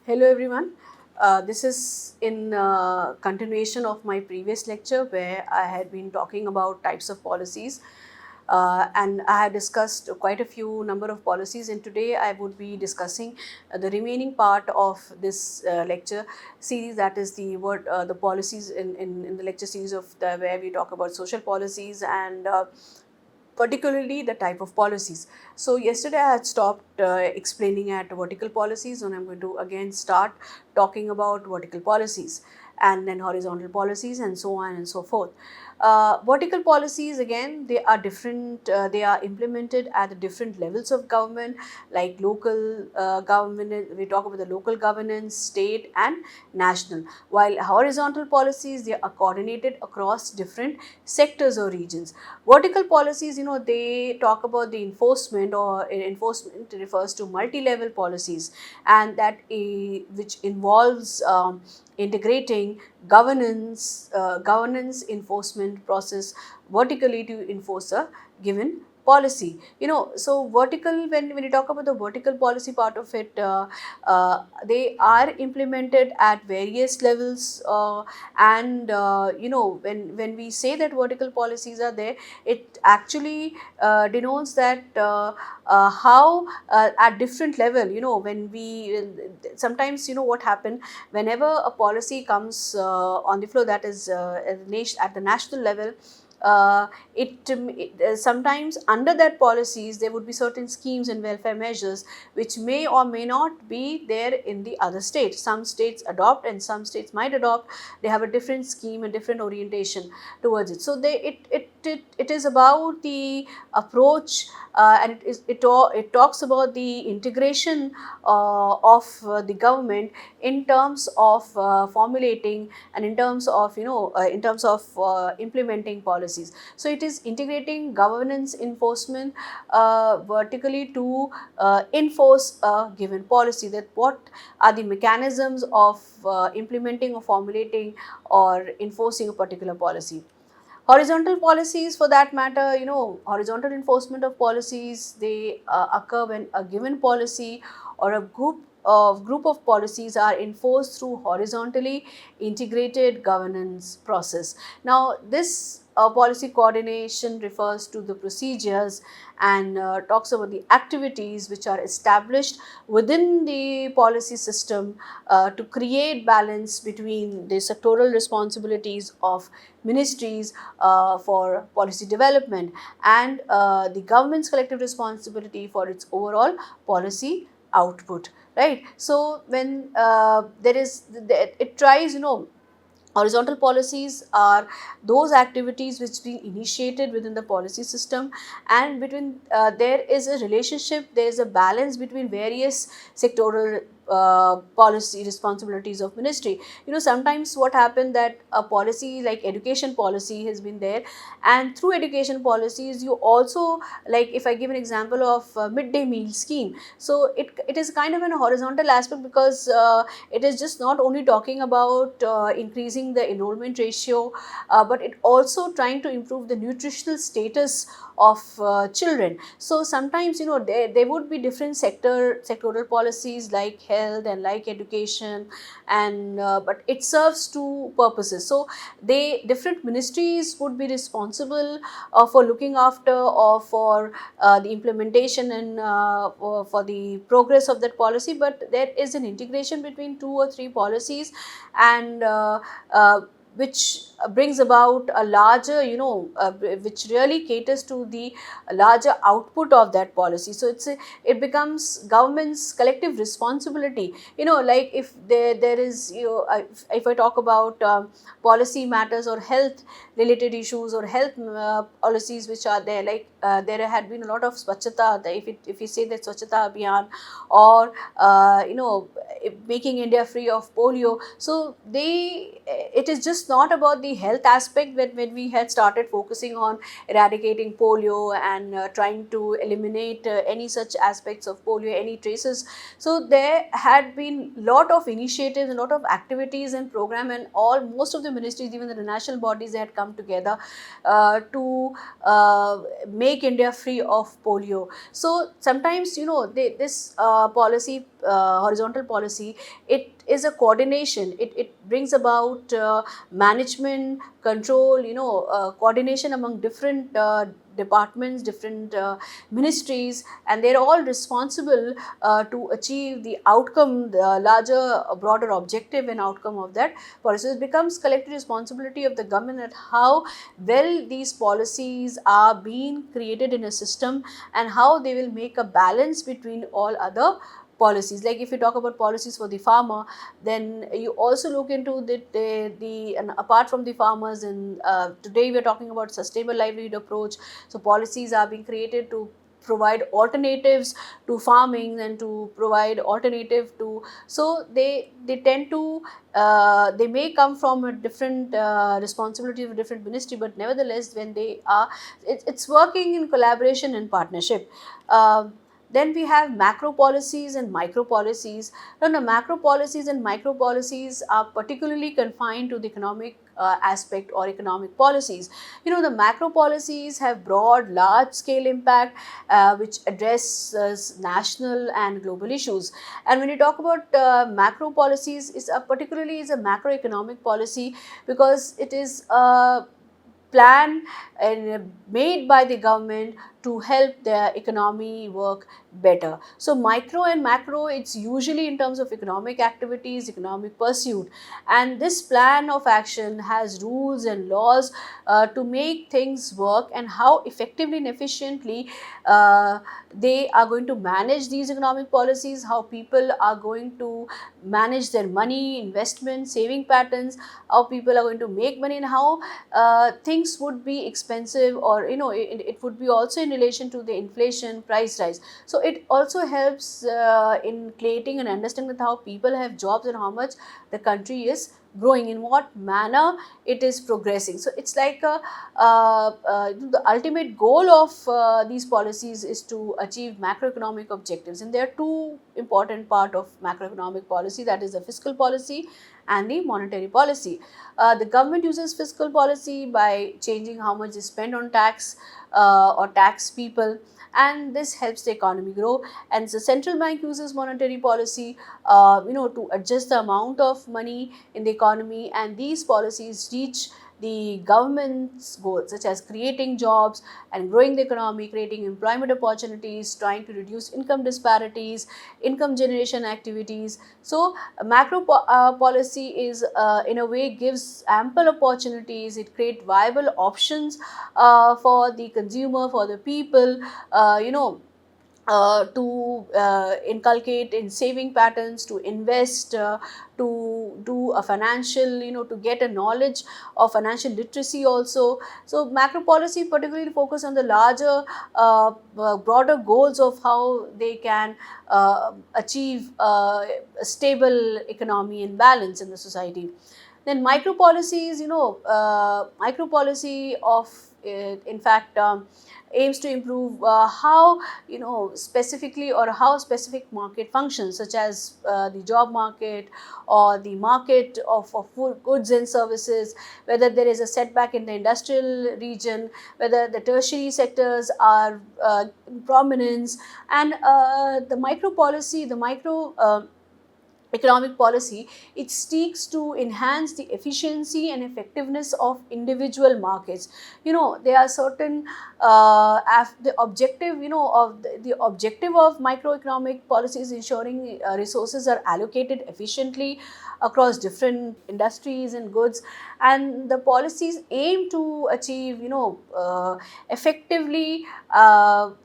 Hello everyone. This is in continuation of my previous lecture where I had been talking about types of policies, and I had discussed quite a few number of policies, and today I would be discussing the remaining part of this lecture series, that is the policies in the lecture series where we talk about social policies and particularly the type of policies. So yesterday I had stopped explaining at vertical policies, and I'm going to again start talking about vertical policies and then horizontal policies and so on and so forth. Vertical policies, again, they are different. They are implemented at the different levels of government, like local government. We talk about the local governance, state, and national. While horizontal policies, they are coordinated across different sectors or regions. Vertical policies, they talk about the enforcement, or enforcement refers to multi-level policies, and that which involves integrating governance enforcement process vertically to enforce a given policy. So vertical, when you talk about the vertical policy part of it, they are implemented at various levels, and when we say that vertical policies are there, it actually denotes that how at different level, when we sometimes, what happened whenever a policy comes on the floor, that is at the national level. Sometimes under that policies there would be certain schemes and welfare measures which may or may not be there in the other states. Some states adopt and some states might adopt. They have a different scheme and different orientation towards it. So it is about the approach, and it talks about the integration of the government in terms of formulating, and in terms of implementing policies. So it is integrating governance enforcement vertically to enforce a given policy. That what are the mechanisms of implementing or formulating or enforcing a particular policy. Horizontal policies, for that matter, horizontal enforcement of policies, they occur when a given policy or a group of policies are enforced through horizontally integrated governance process. Now, this policy coordination refers to the procedures and talks about the activities which are established within the policy system to create balance between the sectoral responsibilities of ministries for policy development and the government's collective responsibility for its overall policy output, right? So when it tries, horizontal policies are those activities which being initiated within the policy system, and between there is a relationship, there is a balance between various sectoral policy responsibilities of ministry. Sometimes what happened, that a policy like education policy has been there, and through education policies you also, like if I give an example of midday meal scheme, so it is kind of an horizontal aspect, because it is just not only talking about increasing the enrollment ratio, but it also trying to improve the nutritional status of children. So sometimes, there would be different sectoral policies like health and like education, and but it serves two purposes. So they different ministries would be responsible for looking after, or for the implementation and for the progress of that policy, but there is an integration between two or three policies, and uh, which brings about a larger, which really caters to the larger output of that policy. So it becomes government's collective responsibility. Like if there is, if I talk about policy matters or health related issues or health policies which are there, like there had been a lot of swachhata, if you say that swachhata abhiyan, or making India free of polio. So it is just not about the health aspect. When we had started focusing on eradicating polio and trying to eliminate any such aspects of polio, any traces. So there had been lot of initiatives and lot of activities and program, and most of the ministries, even the national bodies, they had come together to make India free of polio. So sometimes, this policy horizontal policy, it is a coordination. It brings about management, control, coordination among different departments, different ministries, and they're all responsible to achieve the outcome, the larger, broader objective and outcome of that policy. It becomes collective responsibility of the government at how well these policies are being created in a system and how they will make a balance between all other policies. Like if you talk about policies for the farmer, then you also look into the and apart from the farmers, and today we are talking about sustainable livelihood approach. So policies are being created to provide alternatives to farming and to provide alternative to, so they tend to they may come from a different responsibility of a different ministry, but nevertheless when they are, it's working in collaboration and partnership. Then we have macro policies and micro policies. Now, the macro policies and micro policies are particularly confined to the economic aspect or economic policies. The macro policies have broad, large scale impact which addresses national and global issues. And when you talk about macro policies, particularly is a macroeconomic policy because it is a plan and made by the government to help their economy work better. So micro and macro, it's usually in terms of economic activities, economic pursuit, and this plan of action has rules and laws to make things work, and how effectively and efficiently they are going to manage these economic policies, how people are going to manage their money, investment, saving patterns, how people are going to make money, and how things would be expensive, or it would be also in relation to the inflation, price rise. So it also helps in creating and understanding that how people have jobs and how much the country is growing, in what manner it is progressing. So it's like the ultimate goal of these policies is to achieve macroeconomic objectives, and there are two important part of macroeconomic policy, that is the fiscal policy and the monetary policy. The government uses fiscal policy by changing how much they spend on tax or tax people, and this helps the economy grow. And the central bank uses monetary policy to adjust the amount of money in the economy, and these policies reach the government's goals, such as creating jobs and growing the economy, creating employment opportunities, trying to reduce income disparities, income generation activities. So macro policy is in a way gives ample opportunities. It creates viable options for the consumer, for the people, to inculcate in saving patterns, to invest, to do a financial, to get a knowledge of financial literacy also. So macro policy particularly focus on the larger, broader goals of how they can achieve a stable economy and balance in the society. Then micro policies, micro policy of in fact aims to improve how specifically, or how specific market functions, such as the job market or the market of food, goods and services, whether there is a setback in the industrial region, whether the tertiary sectors are in prominence. And the micro policy, the micro economic policy, it seeks to enhance the efficiency and effectiveness of individual markets. There are certain the objective, of the objective of microeconomic policies ensuring resources are allocated efficiently across different industries and goods, and the policies aim to achieve effectively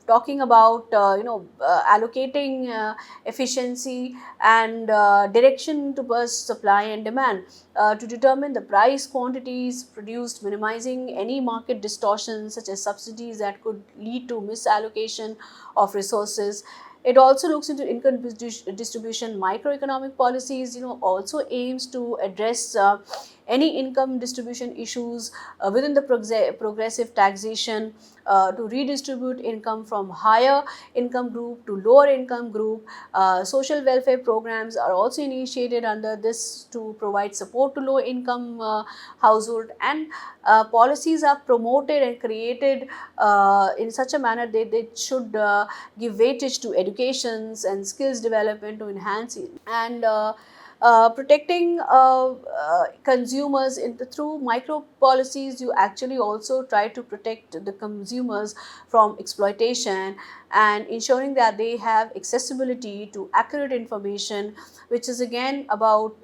talking about allocating efficiency and direction towards supply and demand to determine the price quantities produced, minimizing any market distortions such as subsidies that could lead to misallocation of resources. It also looks into income distribution. Microeconomic policies also aims to address any income distribution issues within the progressive taxation to redistribute income from higher income group to lower income group. Social welfare programs are also initiated under this to provide support to low income household, and policies are promoted and created in such a manner they should give weightage to educations and skills development to enhance it, and protecting consumers through micro policies. You actually also try to protect the consumers from exploitation and ensuring that they have accessibility to accurate information, which is again about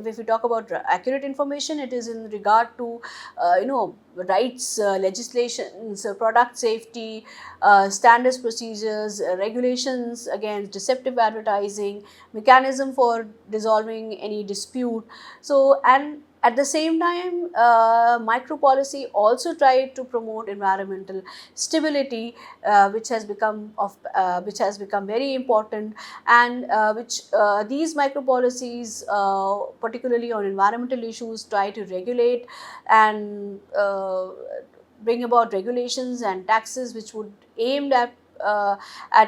if we talk about accurate information, it is in regard to rights legislations, product safety, standards, procedures, regulations against deceptive advertising, mechanism for dissolving any dispute. So, and at the same time, micro policy also tried to promote environmental stability, which has become very important, and which these micro policies, particularly on environmental issues, try to regulate and bring about regulations and taxes which would aimed at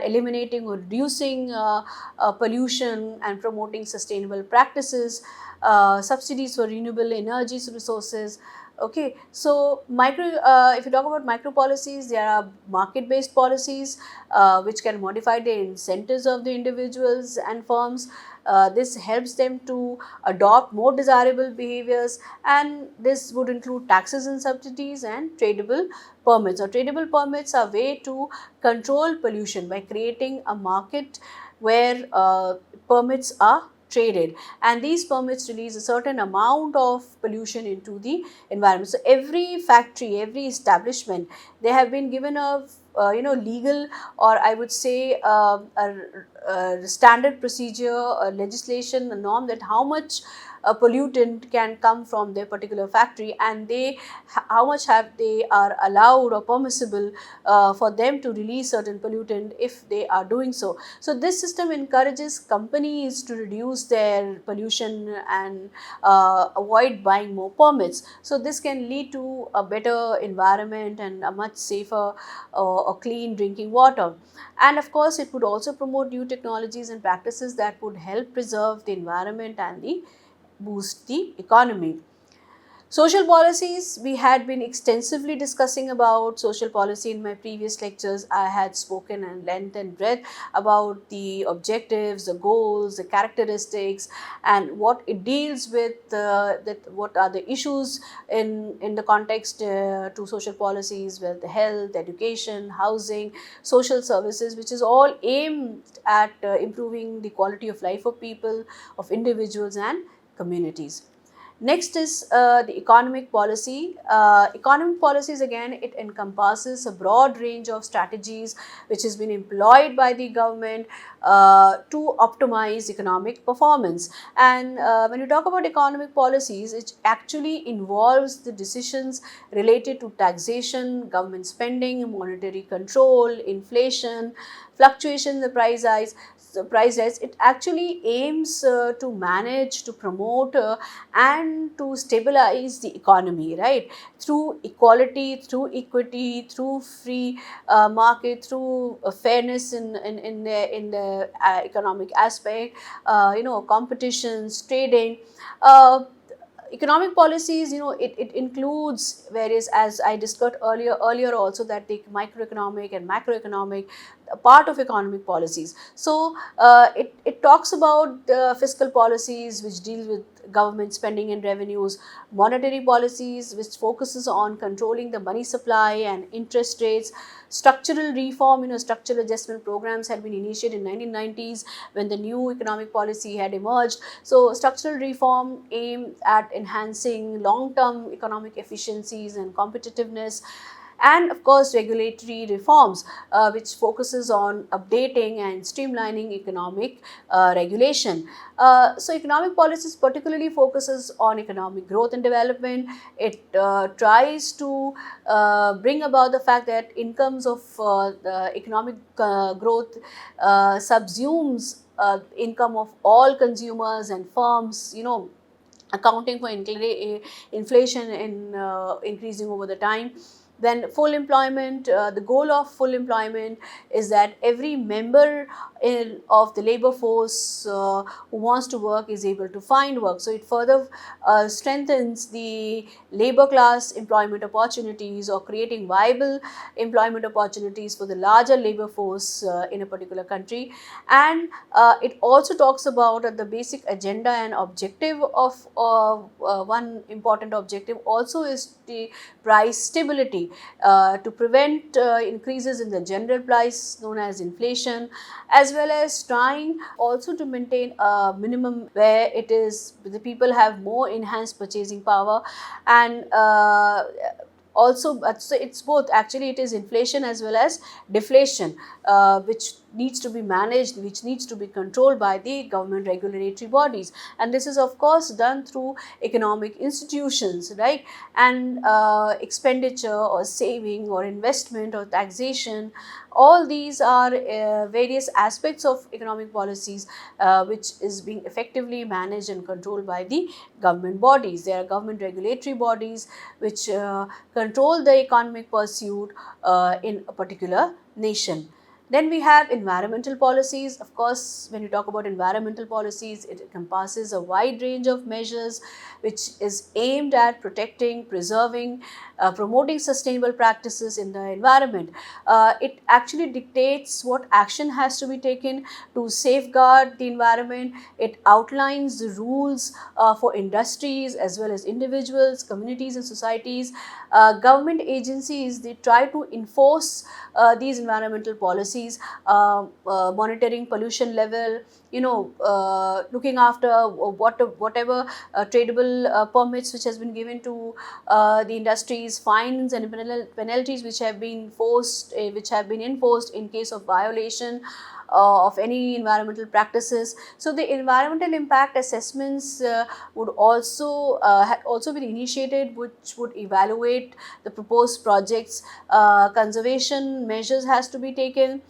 eliminating or reducing pollution and promoting sustainable practices, subsidies for renewable energy resources. Okay, so if you talk about micro policies, there are market based policies which can modify the incentives of the individuals and firms. This helps them to adopt more desirable behaviors, and this would include taxes and subsidies and tradable permits. Or tradable permits are way to control pollution by creating a market where permits are traded, and these permits release a certain amount of pollution into the environment. So every factory, every establishment, they have been given a legal, or I would say a standard procedure, a legislation, a norm that how much a pollutant can come from their particular factory, and they how much have they are allowed or permissible for them to release certain pollutant if they are doing so. So this system encourages companies to reduce their pollution and avoid buying more permits. So this can lead to a better environment and a much safer or clean drinking water. And of course, it would also promote new technologies and practices that would help preserve the environment and the boost the economy. Social policies, we had been extensively discussing about social policy in my previous lectures. I had spoken in length and breadth about the objectives, the goals, the characteristics, and what it deals with, what are the issues in the context to social policies with health, education, housing, social services, which is all aimed at improving the quality of life of people, of individuals and communities. Next is the economic policy. Economic policies, again, it encompasses a broad range of strategies which has been employed by the government to optimize economic performance. And when you talk about economic policies, it actually involves the decisions related to taxation, government spending, monetary control, inflation, fluctuation in the price rise. It actually aims to manage, to promote, and to stabilize the economy, right? Through equality, through equity, through free market, through fairness in the economic aspect, competitions, trading. Uh, Economic policies, it includes various, as I discussed earlier also, that the microeconomic and macroeconomic part of economic policies. So it talks about fiscal policies which deal with government spending and revenues, monetary policies which focuses on controlling the money supply and interest rates, structural reform, structural adjustment programs had been initiated in 1990s when the new economic policy had emerged. So structural reform aimed at enhancing long-term economic efficiencies and competitiveness, and of course regulatory reforms which focuses on updating and streamlining economic regulation. So economic policies particularly focuses on economic growth and development. It tries to bring about the fact that incomes of the economic growth subsumes income of all consumers and firms, accounting for inflation in increasing over the time. Then full employment, the goal of full employment is that every member of the labor force who wants to work is able to find work. So it further strengthens the labor class employment opportunities, or creating viable employment opportunities for the larger labor force in a particular country. And it also talks about the basic agenda and objective of one important objective also is the price stability, to prevent increases in the general price known as inflation, as well as trying also to maintain a minimum where it is the people have more enhanced purchasing power. And also, so it's both, actually it is inflation as well as deflation, which needs to be managed, which needs to be controlled by the government regulatory bodies. And this is of course done through economic institutions, right? And expenditure or saving or investment or taxation, all these are various aspects of economic policies which is being effectively managed and controlled by the government bodies. There are government regulatory bodies which control the economic pursuit in a particular nation. Then we have environmental policies. Of course, when you talk about environmental policies, it encompasses a wide range of measures which is aimed at protecting, preserving, promoting sustainable practices in the environment. It actually dictates what action has to be taken to safeguard the environment. It outlines the rules for industries as well as individuals, communities and societies. Government agencies, they try to enforce these environmental policies, monitoring pollution level, looking after whatever tradable permits which has been given to the industries, fines and penalties which have been enforced in case of violation of any environmental practices. So the environmental impact assessments would also also been initiated, which would evaluate the proposed projects. Conservation measures has to be taken,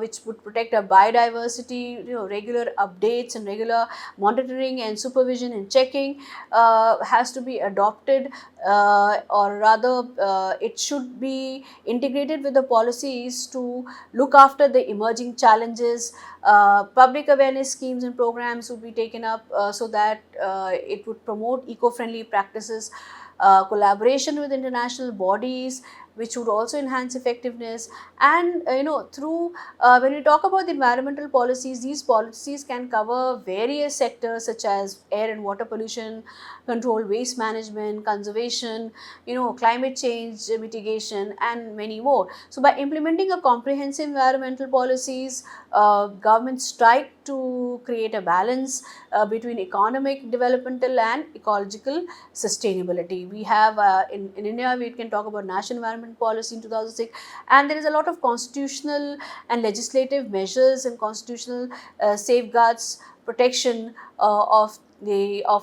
which would protect our biodiversity. Regular updates and regular monitoring and supervision and checking has to be adopted, or rather it should be integrated with the policies to look after the emerging challenges. Public awareness schemes and programs would be taken up so that it would promote eco-friendly practices. Collaboration with international bodies, which would also enhance effectiveness. And through when we talk about the environmental policies, these policies can cover various sectors such as air and water pollution control, waste management, conservation, climate change mitigation, and many more. So by implementing a comprehensive environmental policies, governments try to create a balance between economic, developmental and ecological sustainability. We have in India, we can talk about National Environment Policy in 2006, and there is a lot of constitutional and legislative measures and constitutional safeguards, protection of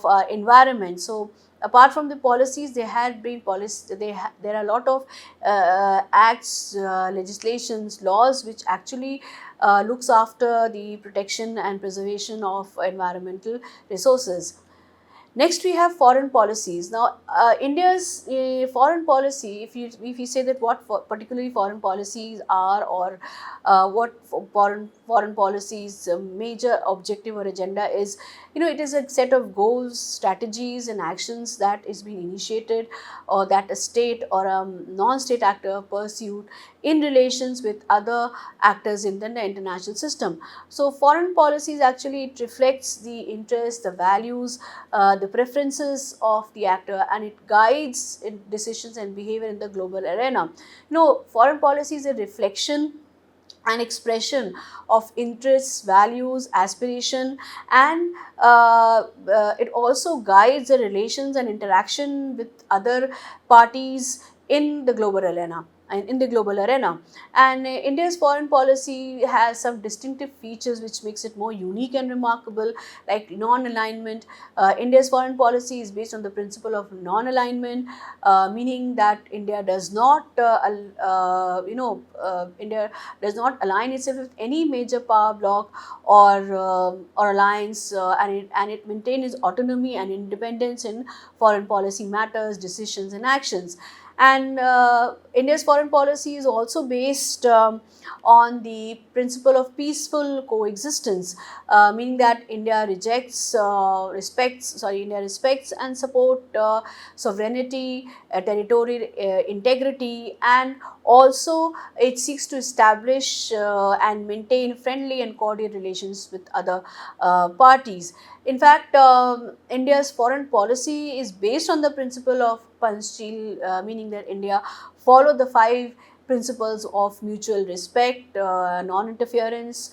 our environment. So apart from the policies, there had been there are a lot of acts, legislations, laws which actually looks after the protection and preservation of environmental resources. Next, we have foreign policies. Now, India's foreign policy, if you say that what particularly foreign policies are, or what foreign policies major objective or agenda is, it is a set of goals, strategies, and actions that is being initiated, or that a state or a non-state actor pursued in relations with other actors in the international system. So, foreign policies actually, it reflects the interests, the values, the preferences of the actor, and it guides decisions and behavior in the global arena. Foreign policy is a reflection and expression of interests, values, aspiration, and it also guides the relations and interaction with other parties in the global arena. and in the global arena. And India's foreign policy has some distinctive features which makes it more unique and remarkable, like non-alignment. India's foreign policy is based on the principle of non-alignment, meaning that India does not, India does not align itself with any major power bloc or alliance, and it maintains autonomy and independence in foreign policy matters, decisions, and actions. And India's foreign policy is also based on the principle of peaceful coexistence, meaning that India respects and support sovereignty, territorial integrity, and also it seeks to establish and maintain friendly and cordial relations with other parties. In fact, India's foreign policy is based on the principle of Panchsheel, meaning that India followed the five principles of mutual respect, non-interference,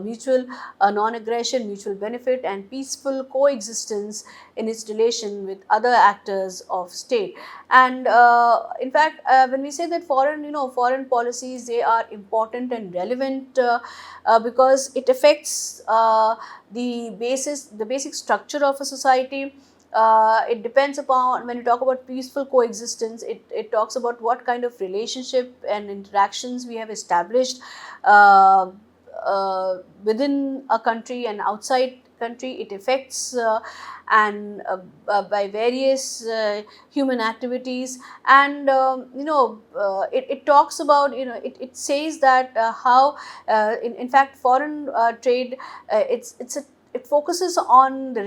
mutual non-aggression, mutual benefit, and peaceful coexistence in its relation with other actors of state. And in fact, when we say that foreign policies, they are important and relevant because it affects the basic structure of a society. It depends upon, when you talk about peaceful coexistence, it talks about what kind of relationship and interactions we have established uh, within a country and outside country. It affects and by various human activities. And it talks about, it says that how in fact foreign trade, it focuses on the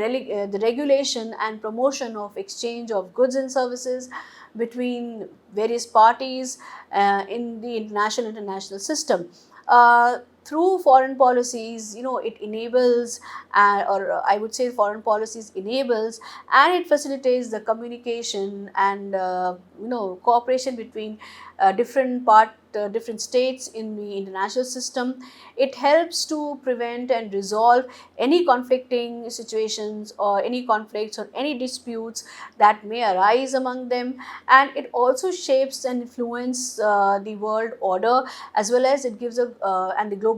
regulation and promotion of exchange of goods and services between various parties in the international system. Through foreign policies, it enables, or I would say foreign policies enables and it facilitates the communication and cooperation between different states in the international system. It helps to prevent and resolve any conflicting situations or any conflicts or any disputes that may arise among them. And it also shapes and influences the world order, as well as it gives and the global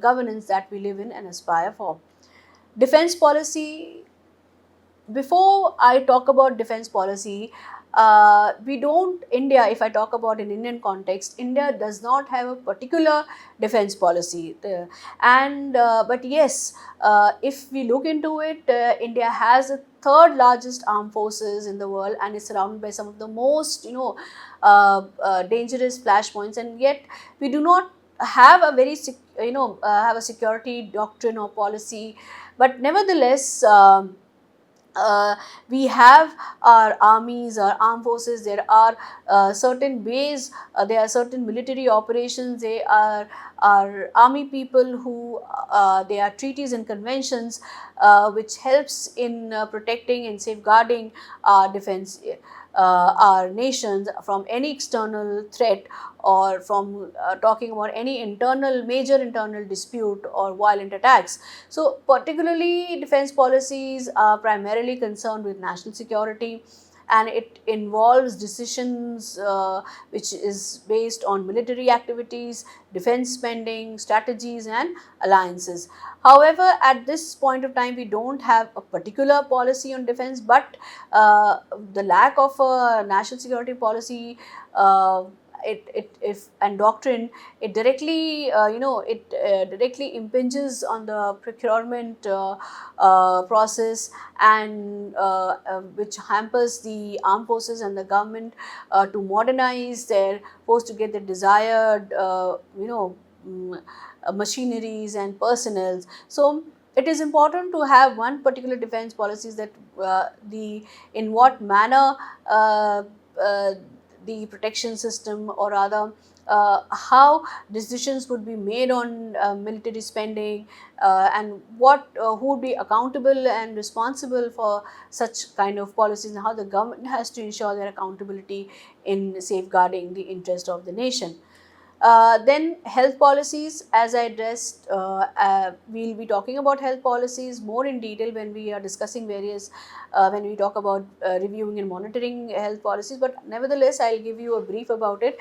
governance that we live in and aspire for. Defense policy. Before I talk about defense policy, we don't, India, if I talk about in Indian context, India does not have a particular defense policy. But yes, if we look into it, India has the third largest armed forces in the world and is surrounded by some of the most, dangerous flashpoints, and yet we do not have a have a security doctrine or policy. But nevertheless, we have our armies, our armed forces. There are certain ways, there are certain military operations. They are our army people who they are treaties and conventions which helps in protecting and safeguarding our defense, our nations from any external threat, or from talking about any major internal dispute or violent attacks. So particularly defense policies are primarily concerned with national security, and it involves decisions which is based on military activities, defense spending, strategies, and alliances. However, at this point of time, we don't have a particular policy on defense, but the lack of a national security policy, if and doctrine, it directly directly impinges on the procurement process, and which hampers the armed forces and the government to modernize their force to get the desired machineries and personnel. So it is important to have one particular defense policies, that the in what manner uh, the protection system, or rather how decisions would be made on military spending, and who would be accountable and responsible for such kind of policies, and how the government has to ensure their accountability in safeguarding the interest of the nation. Then health policies, as I addressed, we'll be talking about health policies more in detail when we are discussing when we talk about reviewing and monitoring health policies. But nevertheless, I'll give you a brief about it.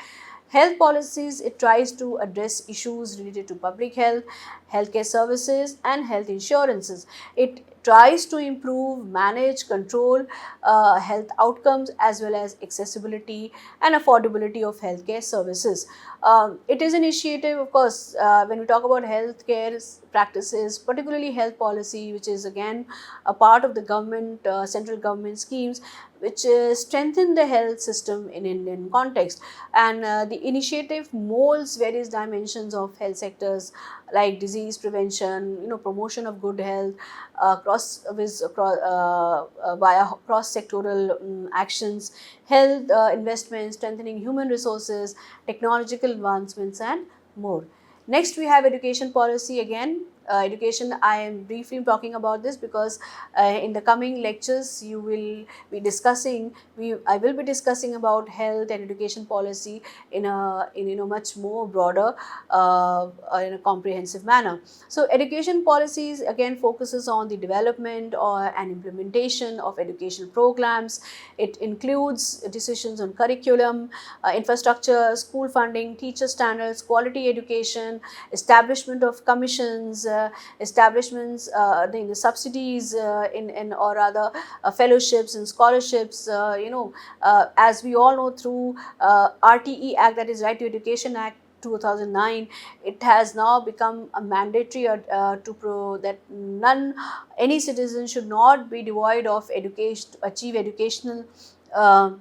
Health policies, it tries to address issues related to public health, healthcare services and health insurances. It tries to improve, manage, control health outcomes as well as accessibility and affordability of healthcare services. It is an initiative, of course, when we talk about healthcare practices, particularly health policy, which is again a part of the government, central government schemes, which strengthen the health system in Indian context. And the initiative molds various dimensions of health sectors like disease prevention, promotion of good health, via cross sectoral actions, health investments, strengthening human resources, technological advancements, and more. Next, we have education policy again. Education, I am briefly talking about this because in the coming lectures you will be discussing, I will be discussing about health and education policy in a much more broader, in a comprehensive manner. So education policies again focuses on the development and implementation of educational programs. It includes decisions on curriculum, infrastructure, school funding, teacher standards, quality education, establishment of commissions, establishments, the subsidies in or rather fellowships and scholarships. As we all know, through RTE Act, that is Right to Education Act 2009, it has now become a mandatory that any citizen should not be devoid of education to achieve educational uh,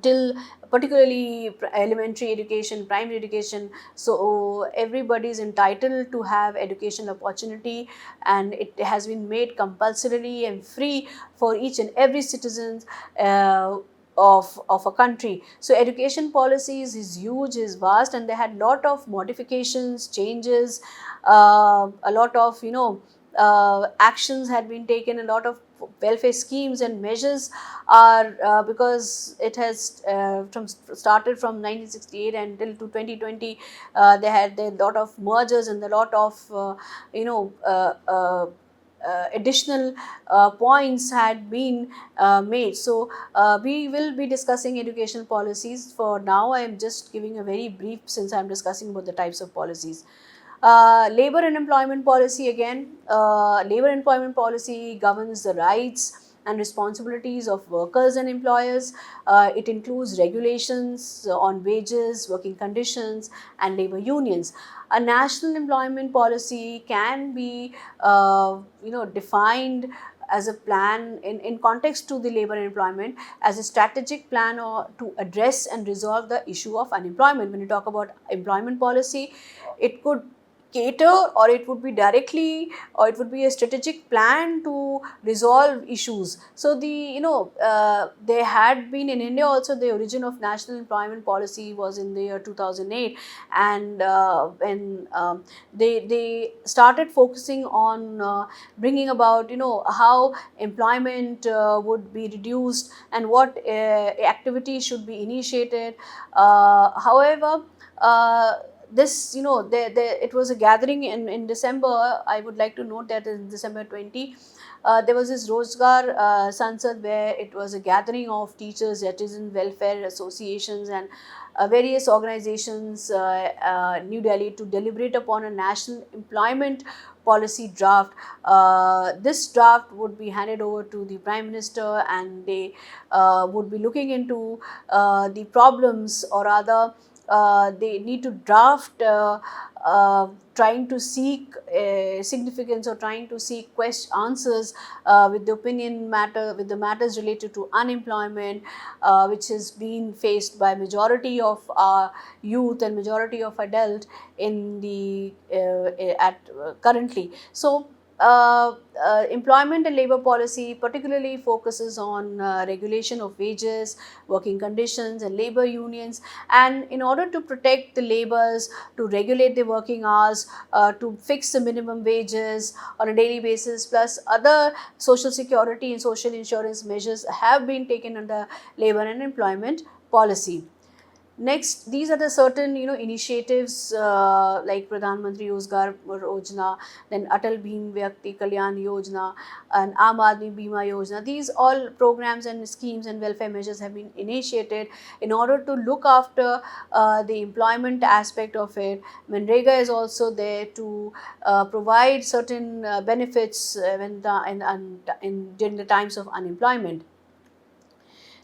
till particularly elementary education, primary education. So everybody is entitled to have educational opportunity, and it has been made compulsory and free for each and every citizen of a country. So education policies is huge, is vast, and they had lot of modifications, changes, a lot of actions had been taken, a lot of welfare schemes and measures are because it has started from 1968 until to 2020. They had a lot of mergers and a lot of you know additional points had been made. So we will be discussing educational policies. For now, I am just giving a very brief, since I am discussing about the types of policies. Labor and employment policy again. Labor and employment policy governs the rights and responsibilities of workers and employers. It includes regulations on wages, working conditions, and labor unions. A national employment policy can be, defined as a plan in context to the labor and employment, as a strategic plan or to address and resolve the issue of unemployment. When you talk about employment policy, it could cater, or it would be directly, or it would be a strategic plan to resolve issues. So they had been in India also. The origin of national employment policy was in the year 2008, and when they started focusing on bringing about how employment would be reduced and what activities should be initiated. However, this it was a gathering in December. I would like to note that in December 20, there was this Rozgar Sansad, where it was a gathering of teachers, citizen welfare associations, and various organizations, New Delhi, to deliberate upon a national employment policy draft. This draft would be handed over to the Prime Minister, and they would be looking into the problems, or rather they need to draft, trying to seek significance, or trying to seek answers with the opinion matter, with the matters related to unemployment, which is being faced by majority of our youth and majority of adult in the at currently. So employment and labor policy particularly focuses on regulation of wages, working conditions, and labor unions. And in order to protect the laborers, to regulate the working hours, to fix the minimum wages on a daily basis, plus other social security and social insurance measures have been taken under labor and employment policy. Next, these are the certain initiatives like Pradhan Mantri Rozgar Yojana, then Atal Bhim Vyakti Kalyan Yojana, and Aam Aadmi Bima Yojana. These all programs and schemes and welfare measures have been initiated in order to look after the employment aspect of it. Manrega is also there to provide certain benefits during the times of unemployment.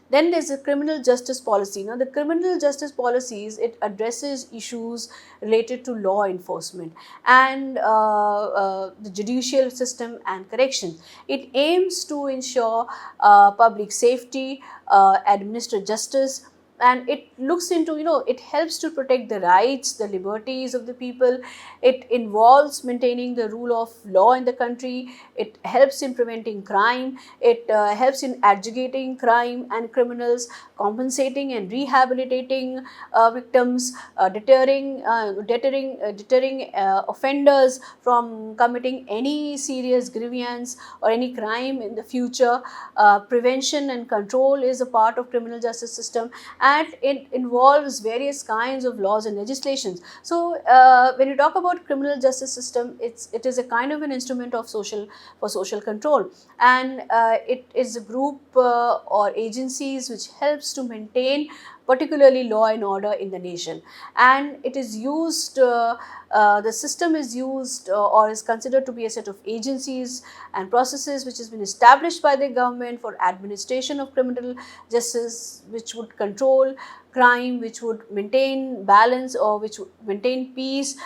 Then there's the criminal justice policy. Now, the criminal justice policies, it addresses issues related to law enforcement and the judicial system and correction. It aims to ensure public safety, administer justice, and it looks into, it helps to protect the rights, the liberties of the people. It involves maintaining the rule of law in the country. It helps in preventing crime. It helps in adjudicating crime and criminals, compensating and rehabilitating victims, deterring offenders from committing any serious grievance or any crime in the future. Prevention and control is a part of criminal justice system, and it involves various kinds of laws and legislations. So when you talk about criminal justice system, it is a kind of an instrument of social control, and it is a group or agencies which helps to maintain particularly law and order in the nation. And it is used, the system is used or is considered to be a set of agencies and processes which has been established by the government for administration of criminal justice, which would control crime, which would maintain balance or which would maintain peace,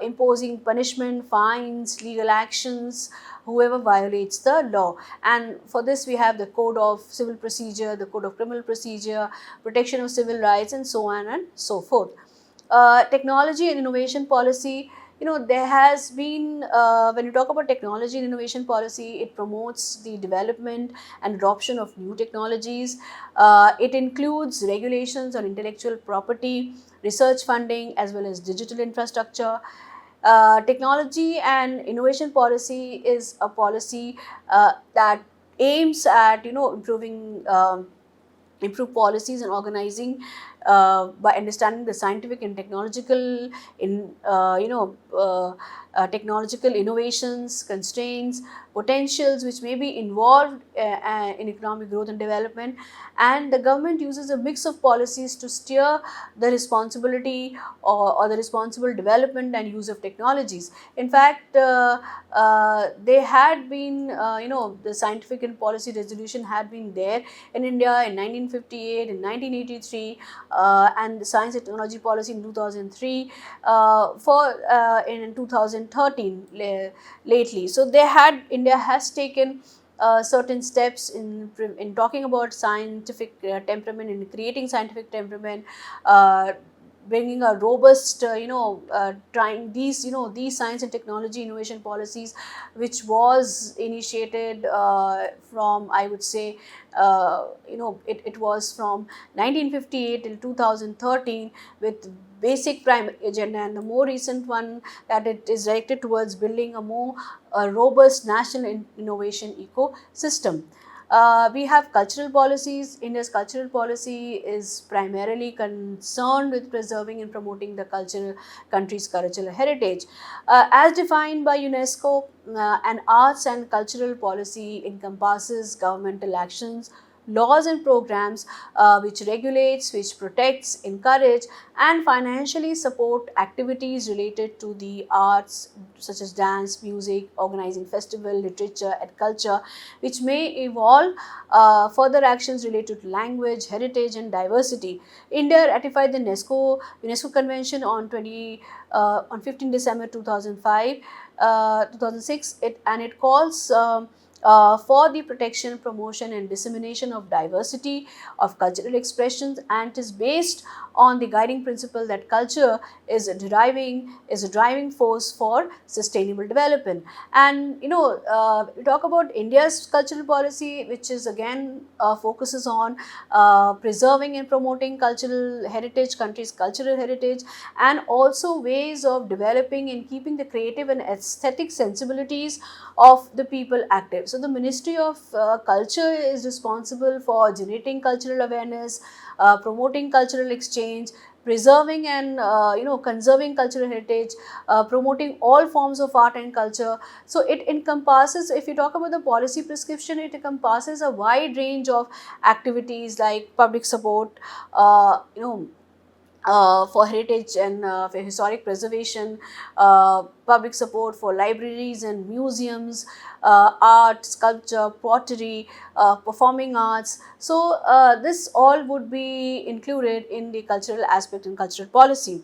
imposing punishment, fines, legal actions, whoever violates the law. And for this we have the code of civil procedure, the code of criminal procedure, protection of civil rights, and so on and so forth. Technology and innovation policy, there has been, when you talk about technology and innovation policy, it promotes the development and adoption of new technologies. It includes regulations on intellectual property, research funding, as well as digital infrastructure. Technology and innovation policy is a policy that aims at improve policies and organizing by understanding the scientific and technological technological innovations, constraints, potentials which may be involved in economic growth and development. And the government uses a mix of policies to steer the responsibility or the responsible development and use of technologies. In fact, they had been, the scientific and policy resolution had been there in India in 1958, in 1983, and the science and technology policy in 2003, in 2013 lately. So India has taken certain steps in talking about scientific temperament, in creating scientific temperament, bringing a robust, trying these science and technology innovation policies, which was initiated from, I would say, it was from 1958 till 2013 with basic primary agenda, and the more recent one that it is directed towards building a more robust national innovation ecosystem. We have cultural policies. India's cultural policy is primarily concerned with preserving and promoting the country's cultural heritage. As defined by UNESCO, an arts and cultural policy encompasses governmental actions, laws and programs which regulates, which protects, encourage, and financially support activities related to the arts such as dance, music, organizing festival, literature, and culture, which may involve further actions related to language, heritage, and diversity. India ratified the UNESCO Convention on 15 December 2005, 2006, and it calls for the protection, promotion, and dissemination of diversity of cultural expressions, and it is based on the guiding principle that culture is a driving force for sustainable development. And we talk about India's cultural policy, which is again focuses on preserving and promoting cultural heritage, country's cultural heritage, and also ways of developing and keeping the creative and aesthetic sensibilities of the people active. So the Ministry of Culture is responsible for generating cultural awareness, promoting cultural exchange, preserving and conserving cultural heritage, promoting all forms of art and culture. So it encompasses, if you talk about the policy prescription, it encompasses a wide range of activities like public support, for heritage and for historic preservation, public support for libraries and museums, art, sculpture, pottery, performing arts. So, this all would be included in the cultural aspect and cultural policy.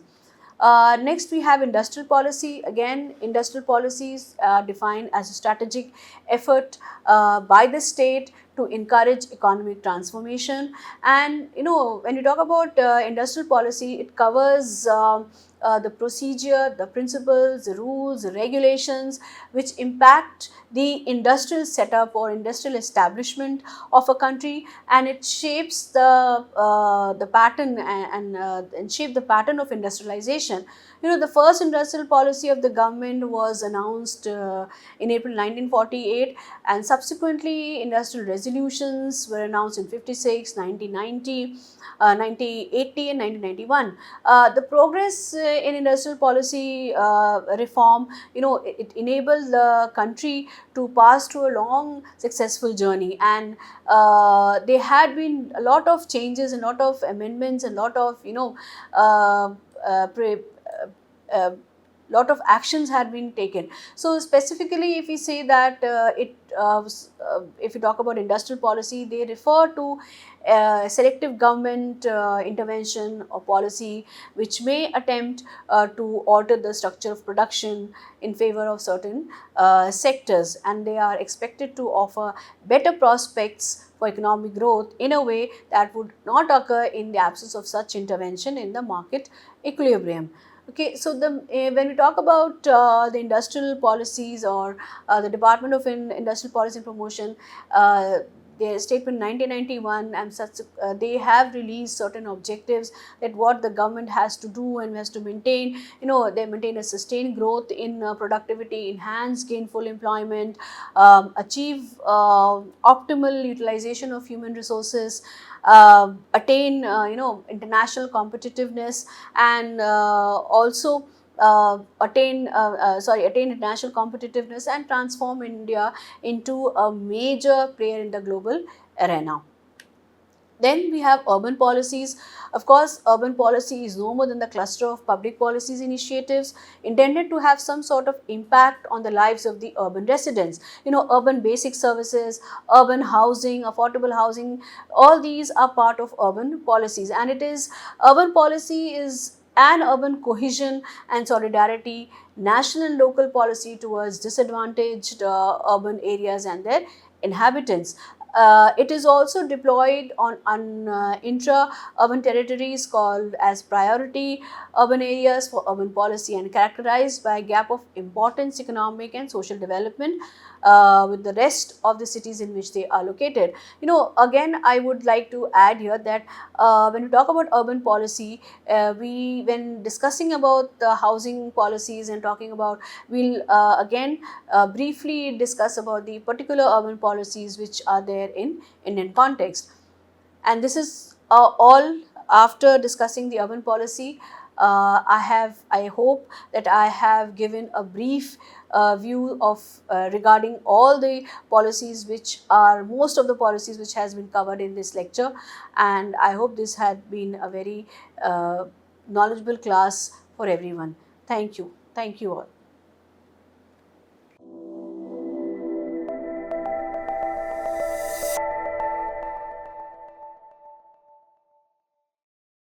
Next, we have industrial policy. Again, industrial policies are defined as a strategic effort by the state to encourage economic transformation. And when you talk about industrial policy, it covers the procedure, the principles, the rules, the regulations which impact the industrial setup or industrial establishment of a country, and it shapes the pattern and shape the pattern of industrialization. The first industrial policy of the government was announced in April 1948, and subsequently industrial resolutions were announced in 56, 1990, 1980 and 1991. The progress in industrial policy reform, it enabled the country to pass through a long successful journey, and there had been a lot of changes, a lot of amendments, and a lot of uh, uh, pre- lot of actions had been taken. So specifically, if we say that if you talk about industrial policy, they refer to selective government intervention or policy which may attempt to alter the structure of production in favor of certain sectors, and they are expected to offer better prospects for economic growth in a way that would not occur in the absence of such intervention in the market equilibrium. Okay, so when we talk about the industrial policies or the Department of Industrial Policy and Promotion, their statement 1991 and such, they have released certain objectives that what the government has to do and has to maintain. They maintain a sustained growth in productivity, enhance gainful employment, achieve optimal utilization of human resources, attain international competitiveness, and also attain international competitiveness and transform India into a major player in the global arena. Then we have urban policies. Of course, urban policy is no more than the cluster of public policies initiatives intended to have some sort of impact on the lives of the urban residents. Urban basic services, urban housing, affordable housing, all these are part of urban policies. And it is urban policy is an urban cohesion and solidarity, national and local policy towards disadvantaged urban areas and their inhabitants. It is also deployed on intra-urban territories called as priority urban areas for urban policy, and characterized by a gap of importance economic and social development with the rest of the cities in which they are located. Again, I would like to add here that when we talk about urban policy, when discussing about the housing policies and talking about, we'll again briefly discuss about the particular urban policies which are there in Indian context. And this is all after discussing the urban policy. I hope that I have given a brief view of regarding all the policies which are most of the policies which has been covered in this lecture, and I hope this had been a very knowledgeable class for everyone. Thank you all.